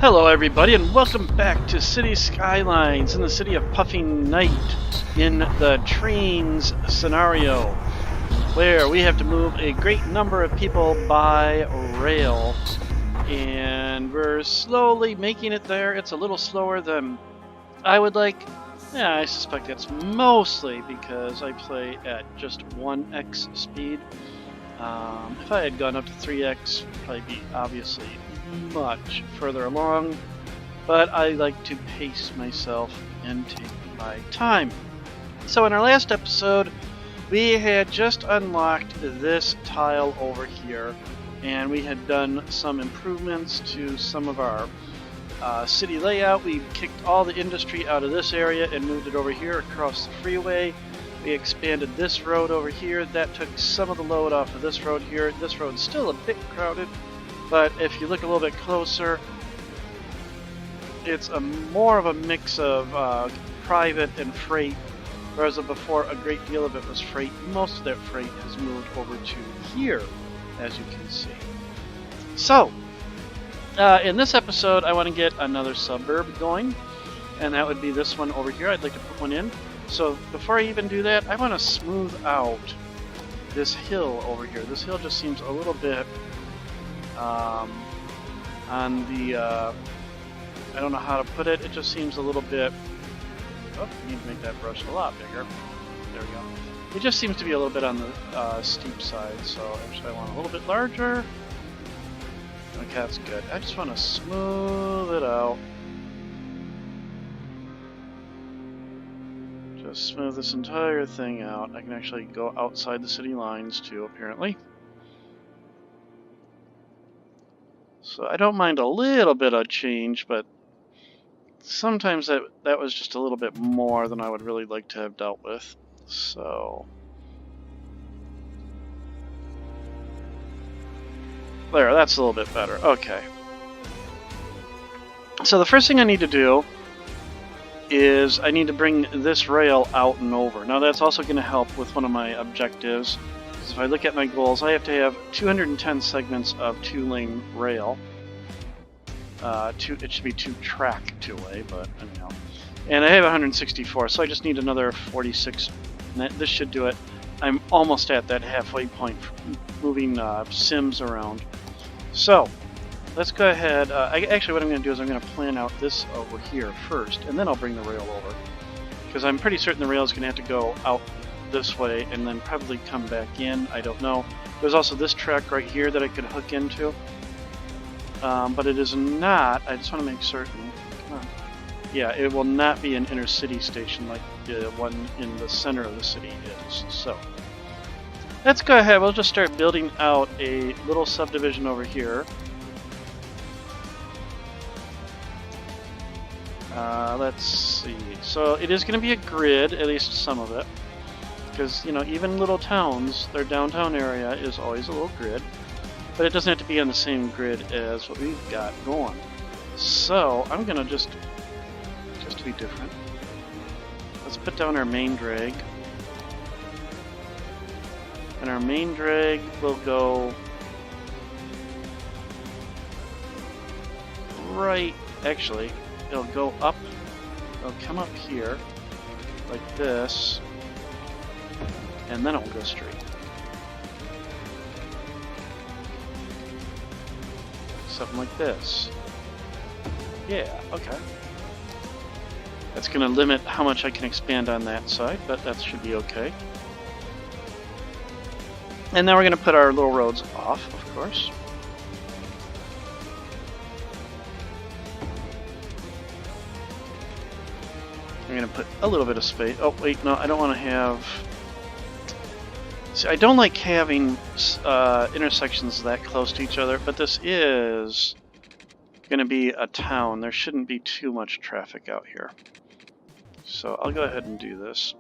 Hello everybody and welcome back to City Skylines in the city of Puffing Night in the trains scenario, where we have to move a great number of people by rail, and we're slowly making it there. It's a little slower than I would like. Yeah, I suspect that's mostly because I play at just 1x speed. If I had gone up to 3x, it'd probably be obviously much further along, but I like to pace myself and take my time. So in our last episode, we had just unlocked this tile over here, and we had done some improvements to some of our city layout. We kicked all the industry out of this area and moved it over here across the freeway. We expanded this road over here. That took some of the load off of this road here. This road's still a bit crowded, but if you look a little bit closer, it's more of a mix of private and freight, whereas before a great deal of it was freight. Most of that freight has moved over to here, as you can see. So, in this episode, I want to get another suburb going, and that would be this one over here. I'd like to put one in. So before I even do that, I want to smooth out this hill over here. This hill just seems a little bit on the, I don't know how to put it, it just seems a little bit, oh, I need to make that brush a lot bigger. There we go. It just seems to be a little bit on the steep side, so actually I want a little bit larger. Okay, that's good. I just want to smooth it out. Just smooth this entire thing out. I can actually go outside the city lines too, apparently. So I don't mind a little bit of change, but sometimes that was just a little bit more than I would really like to have dealt with. So there, that's a little bit better. Okay. So the first thing I need to do is I need to bring this rail out and over. Now that's also going to help with one of my objectives. If I look at my goals, I have to have 210 segments of 2-lane rail. It should be 2-track 2-way, but anyhow. And I have 164, so I just need another 46. This should do it. I'm almost at that halfway point for moving sims around. So let's go ahead. Actually, what I'm going to do is I'm going to plan out this over here first, and then I'll bring the rail over. Because I'm pretty certain the rail is going to have to go out this way and then probably come back in. I don't know. There's also this track right here that I could hook into, but it is not. I just want to make certain. Come on. Yeah, it will not be an inner city station like the one in the center of the city is. So let's go ahead. We'll just start building out a little subdivision over here. Let's see. So it is going to be a grid, at least some of it. Because, you know, even little towns, their downtown area is always a little grid. But it doesn't have to be on the same grid as what we've got going. So I'm going to just to be different, let's put down our main drag. And our main drag will go right, actually, it'll go up, it'll come up here, like this, and then it will go straight. Something like this. Yeah, okay. That's going to limit how much I can expand on that side, but that should be okay. And now we're going to put our little roads off, of course. I'm going to put a little bit of space. Oh, wait, no, I don't want to have... See, I don't like having intersections that close to each other, but this is going to be a town. There shouldn't be too much traffic out here. So I'll go ahead and do this.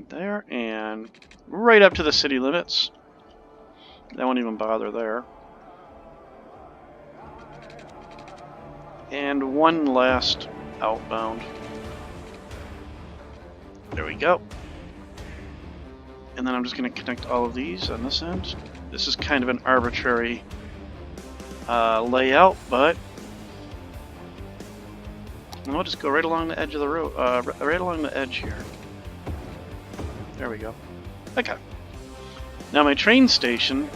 There, and right up to the city limits. I won't even bother there. And one last outbound. There we go. And then I'm just going to connect all of these on this end. This is kind of an arbitrary layout, but I'll just go right along the edge of the road, right along the edge here. There we go. Okay. Now my train station,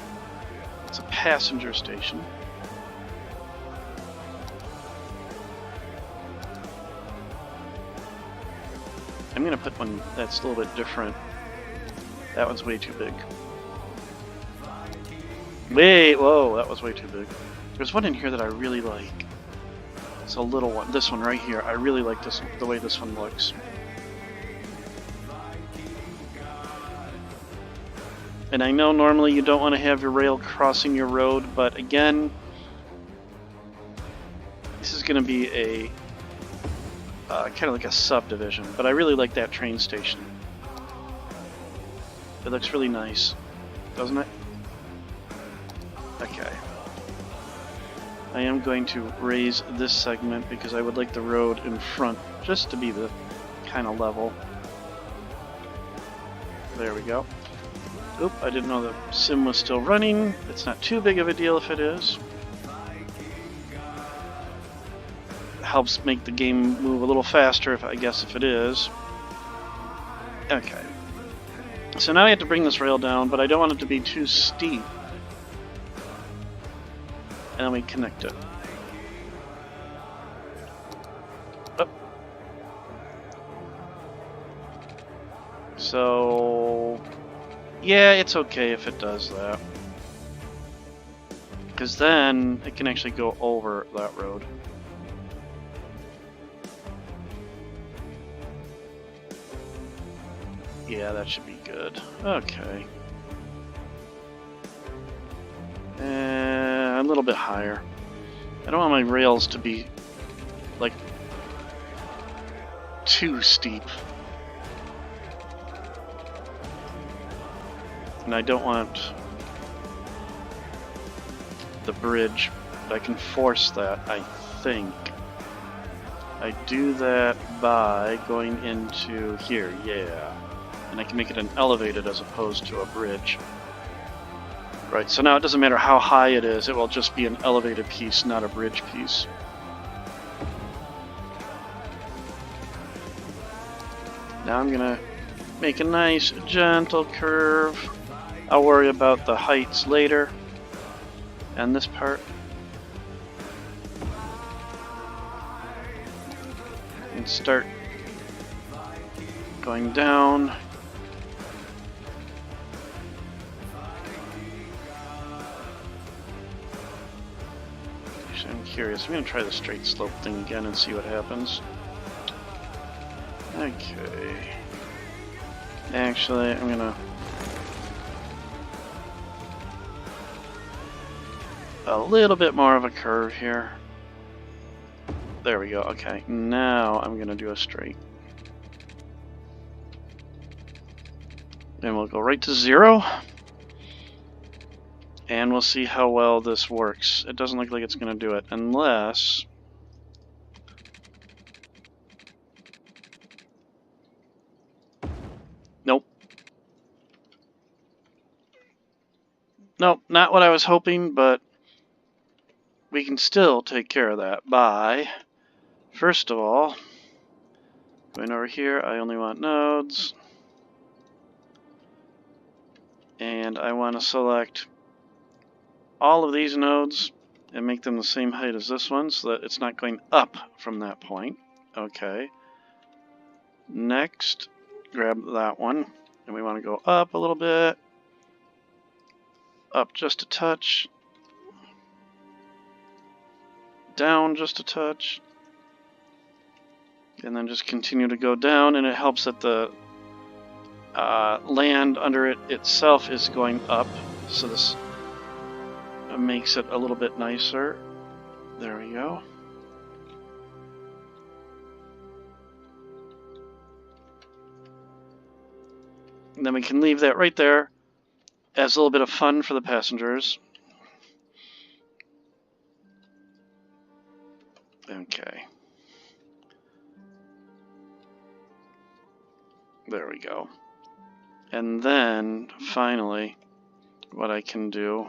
it's a passenger station. I'm going to put one that's a little bit different. That one's way too big. Wait, whoa, that was way too big. There's one in here that I really like. It's a little one. This one right here. I really like this one, the way this one looks. And I know normally you don't want to have your rail crossing your road, but again, this is going to be a kind of like a subdivision. But I really like that train station. It looks really nice, doesn't it? Okay. I am going to raise this segment because I would like the road in front just to be the kind of level. There we go. Oop, I didn't know the sim was still running. It's not too big of a deal if it is. It helps make the game move a little faster, if I guess, if it is. Okay. So now I have to bring this rail down, but I don't want it to be too steep. And then we connect it. Oh. So yeah, it's okay if it does that. Because then it can actually go over that road. Yeah, that should be good. Okay. A little bit higher. I don't want my rails to be, like, too steep. And I don't want the bridge, but I can force that, I think. I do that by going into here, yeah. And I can make it an elevated as opposed to a bridge. Right, so now it doesn't matter how high it is, it will just be an elevated piece, not a bridge piece. Now I'm gonna make a nice, gentle curve. I'll worry about the heights later. And this part. And start going down. Actually, I'm curious. I'm going to try the straight slope thing again and see what happens. Okay. Actually, I'm going to... a little bit more of a curve here. There we go. Okay, now I'm going to do a straight. And we'll go right to 0. And we'll see how well this works. It doesn't look like it's going to do it unless... Nope. Nope, not what I was hoping, but we can still take care of that by, first of all, going over here. I only want nodes. And I want to select all of these nodes and make them the same height as this one so that it's not going up from that point. Okay. Next, grab that one, and we want to go up a little bit. Up just a touch. Down just a touch. And then just continue to go down, and it helps that the land under it itself is going up, so this makes it a little bit nicer. There we go. And then we can leave that right there. Adds a little bit of fun for the passengers. Okay. There we go. And then, finally, what I can do,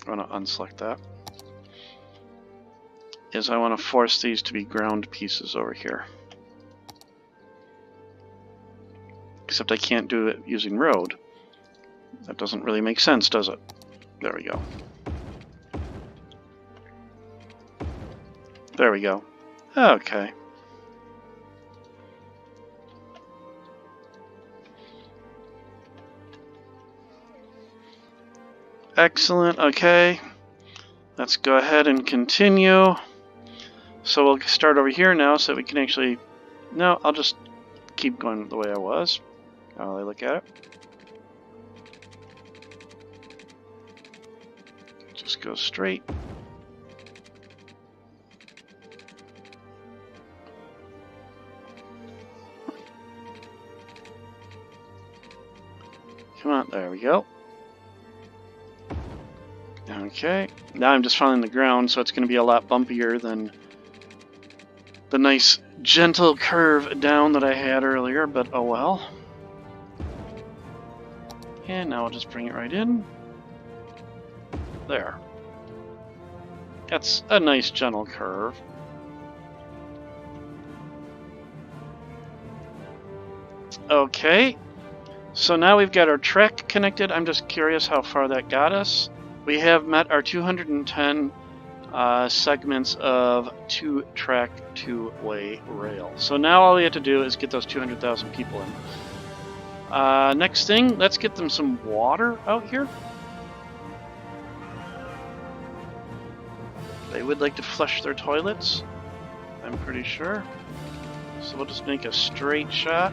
I'm going to unselect that, is I want to force these to be ground pieces over here. Except I can't do it using road. That doesn't really make sense, does it? There we go. There we go. Okay. Excellent. Okay. Let's go ahead and continue. So we'll start over here now so we can actually... No, I'll just keep going the way I was. While I look at it. Just go straight. Come on, there we go. Okay, now I'm just following the ground, so it's going to be a lot bumpier than the nice gentle curve down that I had earlier, but oh well. And now I'll just bring it right in. There. That's a nice gentle curve. Okay, so now we've got our track connected. I'm just curious how far that got us. We have met our 210 segments of 2-track, 2-way rail. So now all we have to do is get those 200,000 people in. Next thing, let's get them some water out here. They would like to flush their toilets, I'm pretty sure. So we'll just make a straight shot.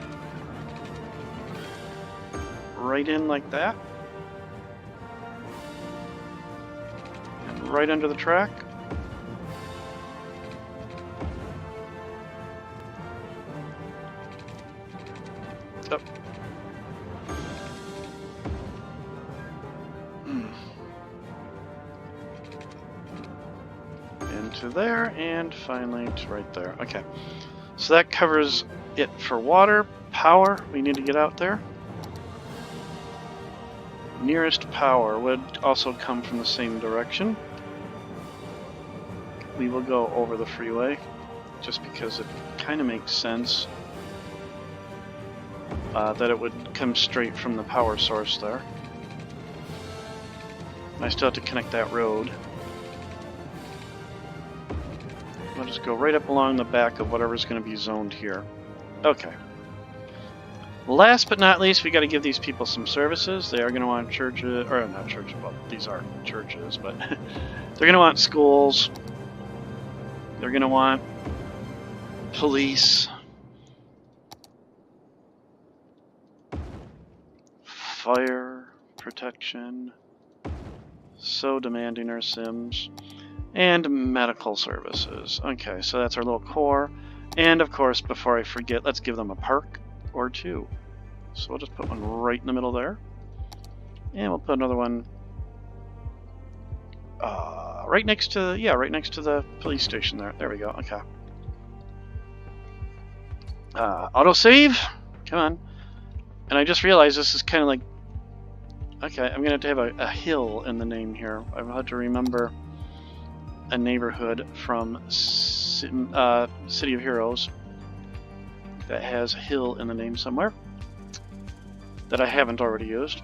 Right in like that. And right under the track. Up. Into there, and finally to right there. Okay. So that covers it for water. Power, we need to get out there. Nearest power would also come from the same direction. We will go over the freeway, just because it kind of makes sense that it would come straight from the power source there. I still have to connect that road. I'll just go right up along the back of whatever's going to be zoned here. Okay. Last but not least, we got to give these people some services. They are going to want churches, or not churches, well, these aren't churches, but they're going to want schools. They're going to want police, fire protection, so demanding our Sims, and medical services. Okay, so that's our little core. And of course, before I forget, let's give them a park or two. So we'll just put one right in the middle there. And we'll put another one right next to, yeah, right next to the police station there. There we go, okay. Autosave, come on. And I just realized this is kind of like, okay, I'm gonna have a hill in the name here. I've had to remember a neighborhood from City of Heroes that has hill in the name somewhere that I haven't already used.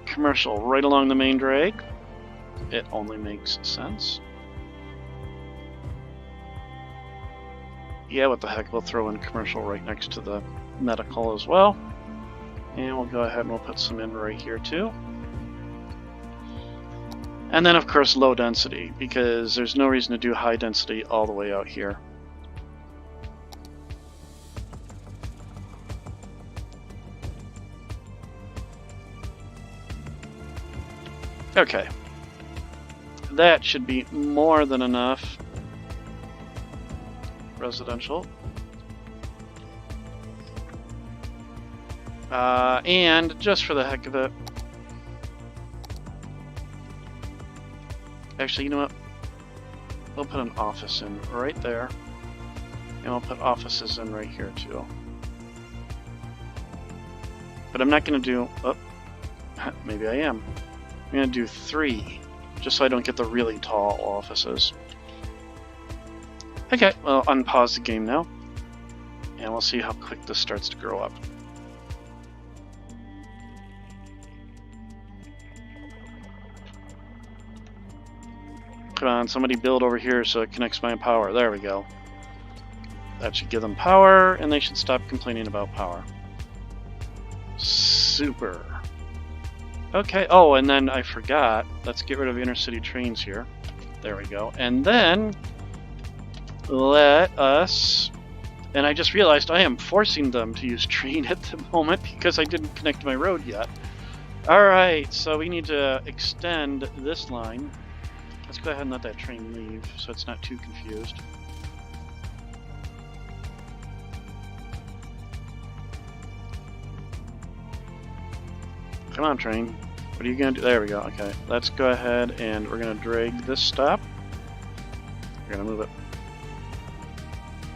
Commercial right along the main drag. It only makes sense. Yeah, what the heck, we'll throw in commercial right next to the medical as well. And we'll go ahead and we'll put some in right here too. And then of course low density, because there's no reason to do high density all the way out here. Okay. That should be more than enough. Residential. And just for the heck of it, Actually, you know what? We'll put an office in right there. And we'll put offices in right here, too. But I'm not going to do... Oh, maybe I am. I'm going to do 3, just so I don't get the really tall offices. Okay, well, unpause the game now. And we'll see how quick this starts to grow up. Come on, somebody build over here so it connects my power. There we go. That should give them power, and they should stop complaining about power. Super. Okay, oh, and then I forgot. Let's get rid of intercity trains here. There we go. And then let us... And I just realized I am forcing them to use train at the moment because I didn't connect my road yet. Alright, so we need to extend this line. Let's go ahead and let that train leave so it's not too confused. Come on, train. What are you going to do? There we go. Okay, let's go ahead and we're going to drag this stop. We're going to move it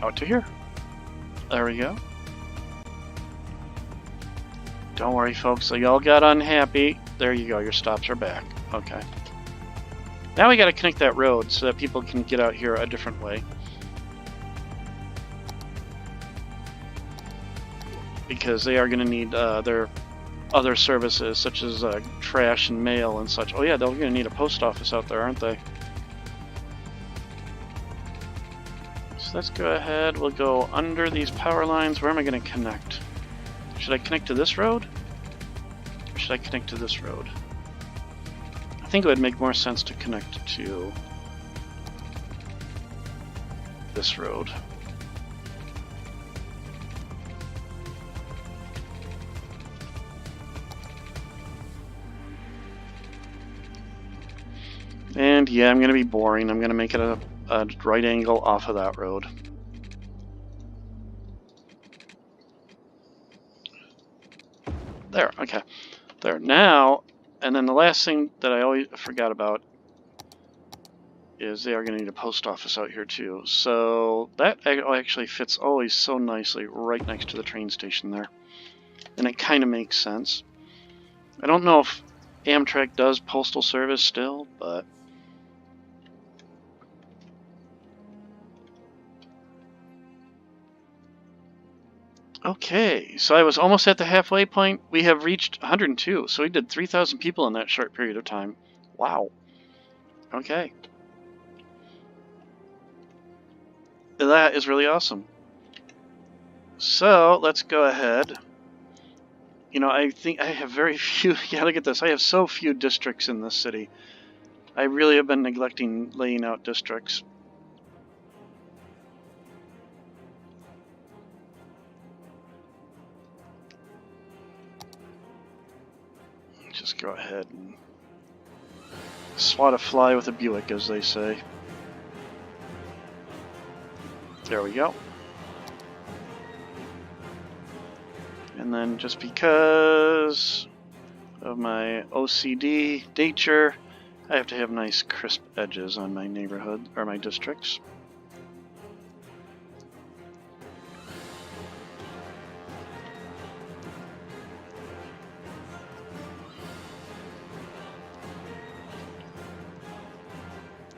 out to here. There we go. Don't worry, folks. So y'all got unhappy. There you go. Your stops are back. Okay. Now we got to connect that road so that people can get out here a different way. Because they are going to need their other services, such as trash and mail and such. Oh yeah, they're going to need a post office out there, aren't they? So let's go ahead. We'll go under these power lines. Where am I going to connect? Should I connect to this road? Or should I connect to this road? I think it would make more sense to connect to this road. And yeah, I'm going to be boring. I'm going to make it a right angle off of that road. There, okay. There, now, and then the last thing that I always forgot about is they are going to need a post office out here too. So that actually fits always so nicely right next to the train station there. And it kind of makes sense. I don't know if Amtrak does postal service still, but... Okay, so I was almost at the halfway point. We have reached 102, so we did 3,000 people in that short period of time. Wow. Okay. That is really awesome. So, let's go ahead. You know, I think I have very few... Yeah, look at this. I have so few districts in this city. I really have been neglecting laying out districts. Just go ahead and swat a fly with a Buick, as they say. There we go. And then just because of my OCD nature, I have to have nice crisp edges on my neighborhood, or my districts.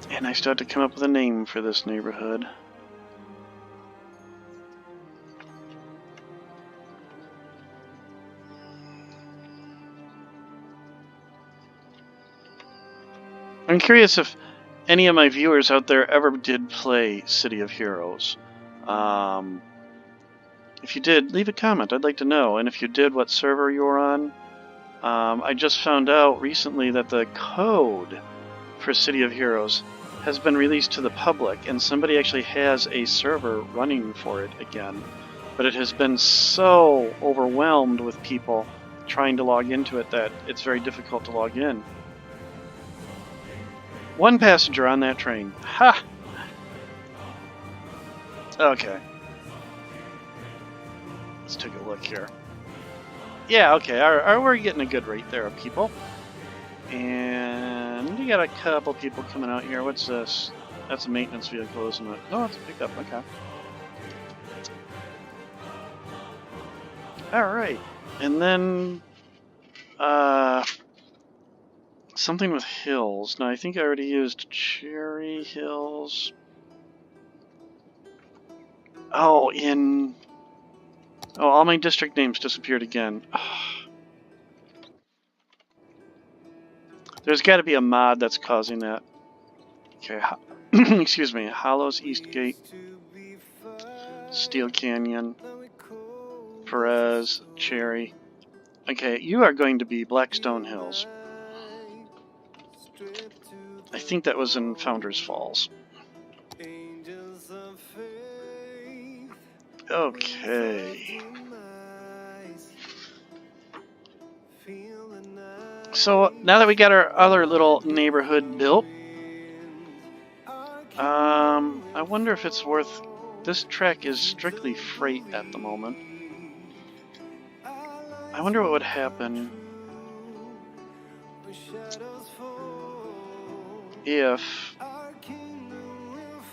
And I still have to come up with a name for this neighborhood. I'm curious if any of my viewers out there ever did play City of Heroes. If you did, leave a comment. I'd like to know. And if you did, what server you were on. I just found out recently that the code for City of Heroes has been released to the public, and somebody actually has a server running for it again. But it has been so overwhelmed with people trying to log into it that it's very difficult to log in. One passenger on that train. Ha! Okay. Let's take a look here. Yeah, okay, we're getting a good rate there of people. And we got a couple people coming out here. What's this? That's a maintenance vehicle, isn't it? Oh, it's a pickup. Okay. Alright. And then... something with hills. Now, I think I already used Cherry Hills. Oh, Oh, all my district names disappeared again. There's got to be a mod that's causing that. Okay, excuse me. Hollows, Eastgate, Steel Canyon, Perez, Cherry. Okay, you are going to be Blackstone Hills. I think that was in Founders Falls. Okay. So now that we got our other little neighborhood built, I wonder if it's worth... This track is strictly freight at the moment. I wonder what would happen if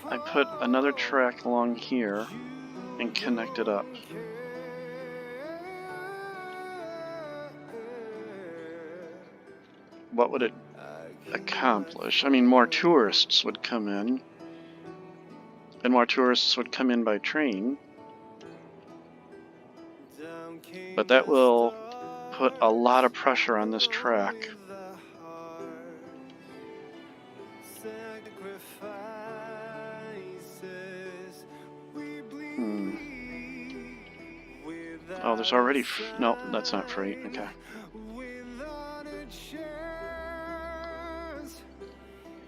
I put another track along here and connect it up. What would it accomplish? I mean, more tourists would come in, and more tourists would come in by train, but that will put a lot of pressure on this track. Oh, there's already... No, that's not freight. Okay.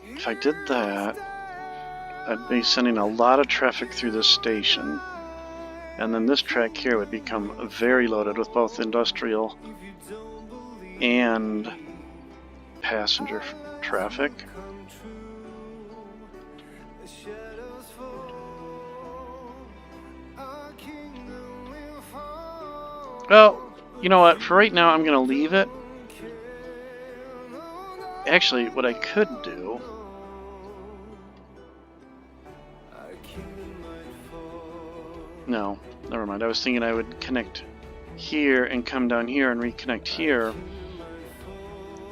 If I did that, I'd be sending a lot of traffic through this station. And then this track here would become very loaded with both industrial and passenger traffic. Well, you know what? For right now, I'm going to leave it. Actually, what I could do... No, never mind. I was thinking I would connect here and come down here and reconnect here,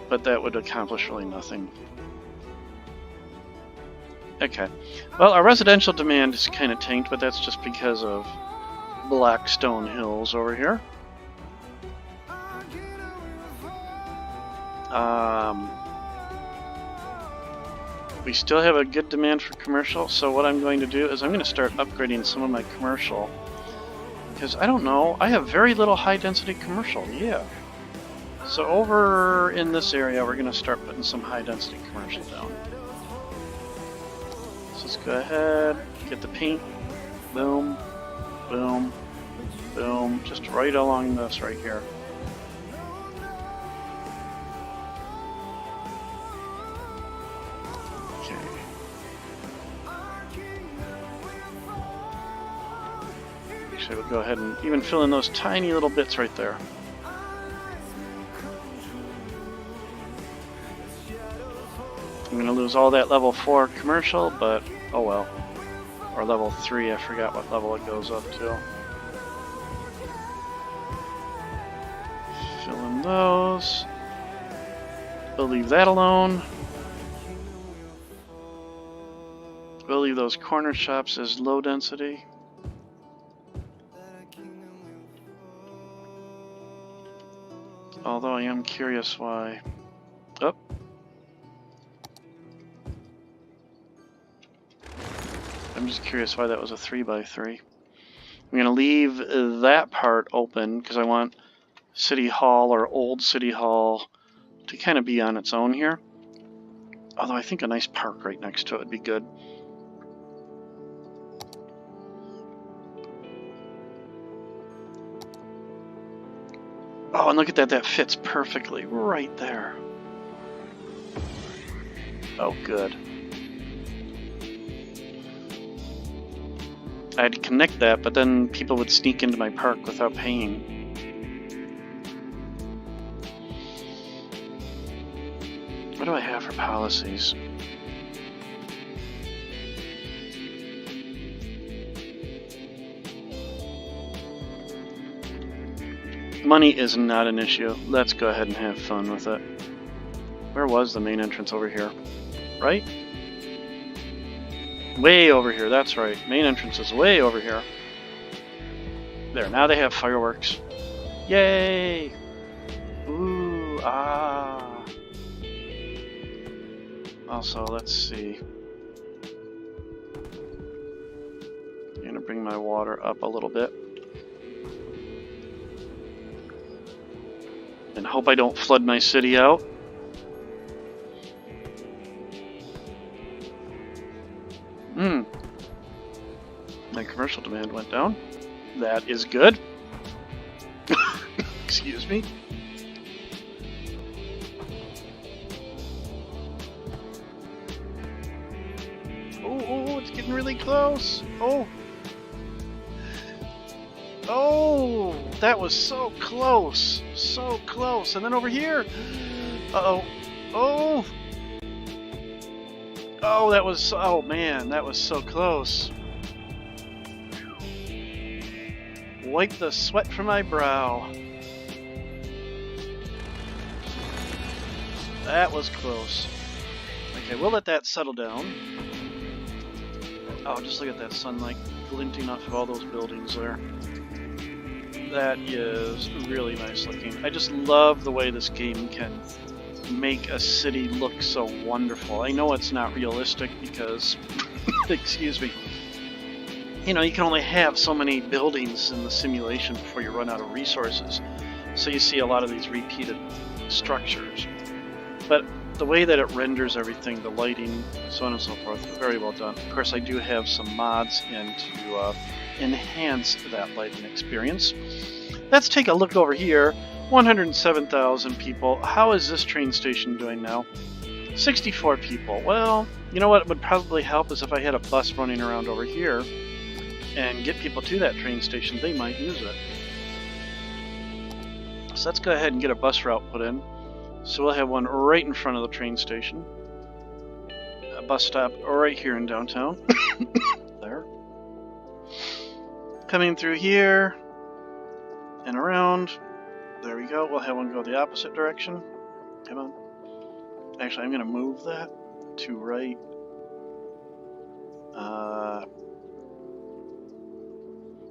but that would accomplish really nothing. Okay. Well, our residential demand is kind of tanked, but that's just because of Blackstone Hills over here. We still have a good demand for commercial, so what I'm going to do is I'm going to start upgrading some of my commercial. Because, I don't know, I have very little high-density commercial, yeah. So over in this area, we're going to start putting some high-density commercial down. So let's go ahead, get the paint, boom, boom, boom, just right along this right here. Actually, we'll go ahead and even fill in those tiny little bits right there. I'm going to lose all that level 4 commercial, but oh well. Or level 3, I forgot what level it goes up to. Fill in those. We'll leave that alone. We'll leave those corner shops as low density. Although I am curious why. Oh. I'm just curious why that was a 3x3. I'm going to leave that part open because I want City Hall or Old City Hall to kind of be on its own here. Although I think a nice park right next to it would be good. Oh, and look at that, that fits perfectly right there. Oh, good. I'd connect that, but then people would sneak into my park without paying. What do I have for policies? Money is not an issue. Let's go ahead and have fun with it. Where was the main entrance? Over here, right? Way over here, that's right. Main entrance is way over here. There, now they have fireworks. Yay! Ooh, ah. Also, let's see. I'm gonna bring my water up a little bit. And hope I don't flood my city out. My commercial demand went down. That is good. Excuse me. Oh, it's getting really close. Oh, that was so close. So close. And then over here. Uh-oh. Oh, that was, oh man, that was so close. Wipe the sweat from my brow. That was close. Okay, we'll let that settle down. Oh, just look at that sunlight glinting off of all those buildings there. That is really nice looking. I just love the way this game can make a city look so wonderful. I know it's not realistic because, excuse me, you know, you can only have so many buildings in the simulation before you run out of resources. So you see a lot of these repeated structures. But the way that it renders everything, the lighting, so on and so forth, very well done. Of course, I do have some mods in to enhance that lighting experience. Let's take a look over here. 107,000 people. How is this train station doing now? 64 people. Well, you know what would probably help is if I had a bus running around over here and get people to that train station. They might use it. So let's go ahead and get a bus route put in. So we'll have one right in front of the train station. A bus stop right here in downtown. There. Coming through here and around. There we go. We'll have one go the opposite direction. Come on. Actually, I'm going to move that to right.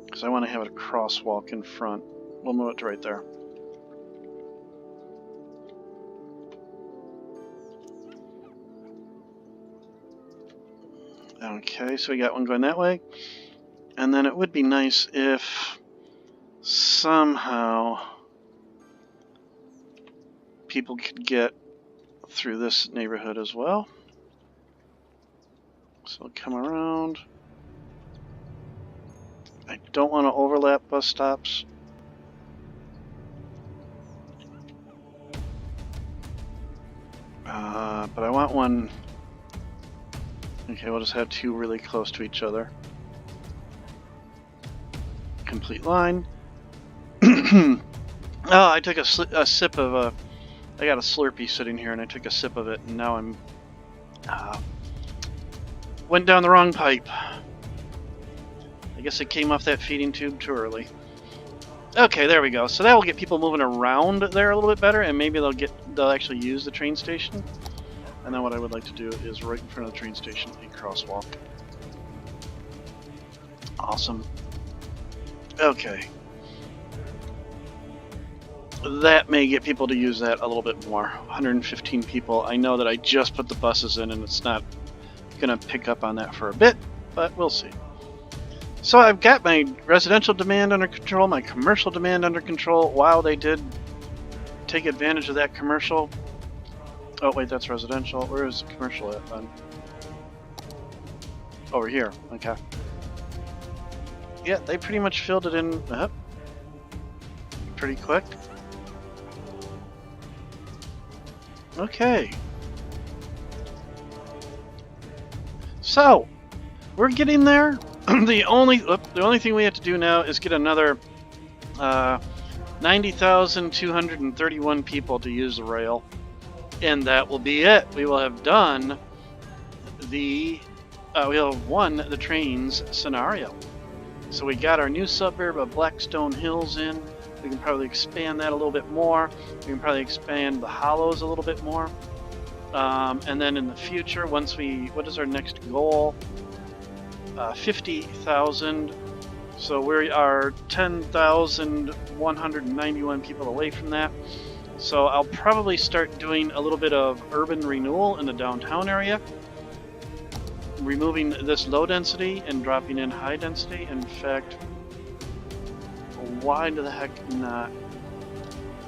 Because I want to have a crosswalk in front. We'll move it to right there. Okay, so we got one going that way. And then it would be nice if somehow people could get through this neighborhood as well. So come around. I don't want to overlap bus stops. But I want one. Okay, we'll just have two really close to each other. Complete line. Oh, I took a sip of a... I got a Slurpee sitting here and I took a sip of it and now I'm... went down the wrong pipe. I guess it came off that feeding tube too early. Okay, there we go. So that will get people moving around there a little bit better and maybe they'll actually use the train station. And then what I would like to do is right in front of the train station, a crosswalk. Awesome. Okay. That may get people to use that a little bit more. 115 people. I know that I just put the buses in and it's not going to pick up on that for a bit, but we'll see. So I've got my residential demand under control, my commercial demand under control. Wow, they did take advantage of that commercial. Oh wait, that's residential. Where is the commercial at then? Over here. Okay. Yeah, they pretty much filled it in pretty quick. Okay. So, we're getting there. The only thing we have to do now is get another 90,231 people to use the rail. And that will be it. We will have done the, we'll have won the trains scenario. So we got our new suburb of Blackstone Hills in. We can probably expand that a little bit more. We can probably expand the hollows a little bit more. And then in the future, once we, what is our next goal? 50,000. So we are 10,191 people away from that. So I'll probably start doing a little bit of urban renewal in the downtown area, removing this low density and dropping in high density. In fact, why the heck not?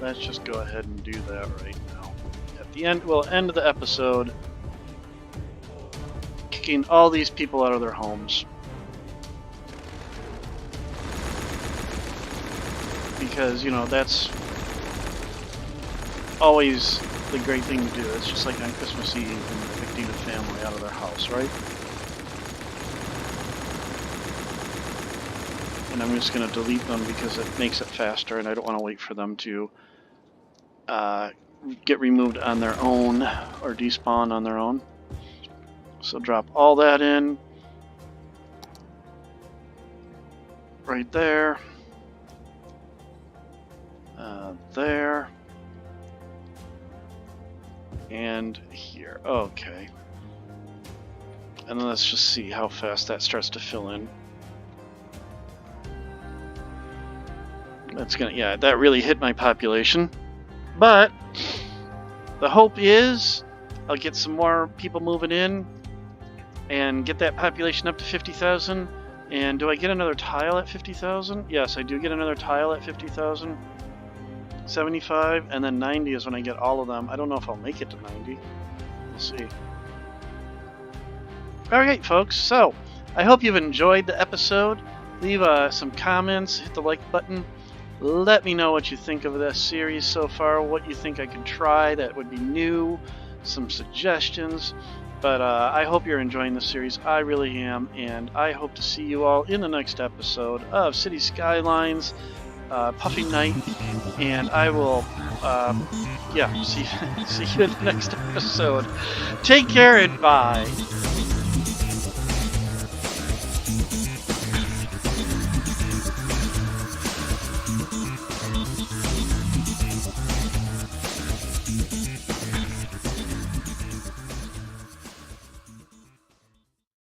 Let's just go ahead and do that right now. At the end, we'll end the episode kicking all these people out of their homes. Because, you know, that's always the great thing to do. It's just like on Christmas Eve and evicting a family out of their house, right? And I'm just going to delete them because it makes it faster and I don't want to wait for them to get removed on their own or despawn on their own. So drop all that in right there, there, and here. Okay. And then let's just see how fast that starts to fill in. That's gonna, yeah, that really hit my population. But the hope is I'll get some more people moving in and get that population up to 50,000. And do I get another tile at 50,000? Yes, I do get another tile at 50,000. 75, and then 90 is when I get all of them. I don't know if I'll make it to 90. We'll see. Alright, folks, so I hope you've enjoyed the episode. Leave some comments, hit the like button. Let me know what you think of this series so far, what you think I could try that would be new, some suggestions. But I hope you're enjoying this series. I really am, and I hope to see you all in the next episode of City Skylines, Puffing Night, and I will, see you in the next episode. Take care and bye.